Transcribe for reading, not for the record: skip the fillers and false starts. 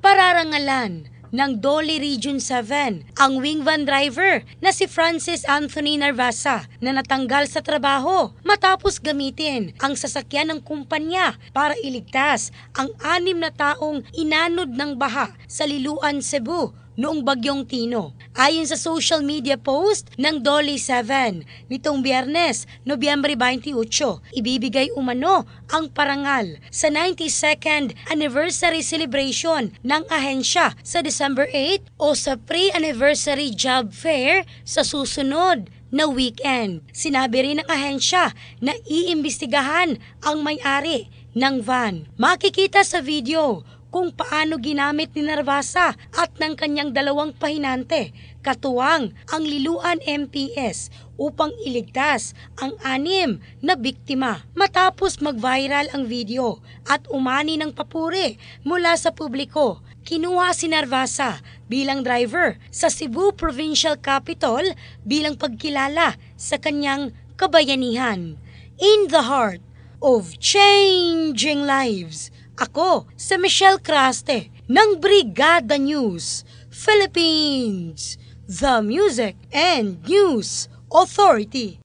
Pararangalan ng Dole Region 7 ang wing van driver na si Francis Anthony Narvasa na natanggal sa trabaho matapos gamitin ang sasakyan ng kumpanya para iligtas ang 6 na taong inanod ng baha sa Liloan, Cebu noong Bagyong Tino. Ayon sa social media post ng Dole 7, nitong Biyernes, Nobyembre 28, ibibigay umano ang parangal sa 92nd anniversary celebration ng ahensya sa December 8 o sa pre-anniversary job fair sa susunod na weekend. Sinabi rin ng ahensya na iimbestigahan ang may-ari ng van. Makikita sa video kung paano ginamit ni Narvasa at ng kanyang 2 pahinante, katuwang ang Liloan MPS upang iligtas ang 6 na biktima. Matapos mag-viral ang video at umani ng papuri mula sa publiko, kinuha si Narvasa bilang driver sa Cebu Provincial Capital bilang pagkilala sa kanyang kabayanihan. In the heart of changing lives, ako si Michelle Craste ng Brigada News Philippines, the Music and News Authority.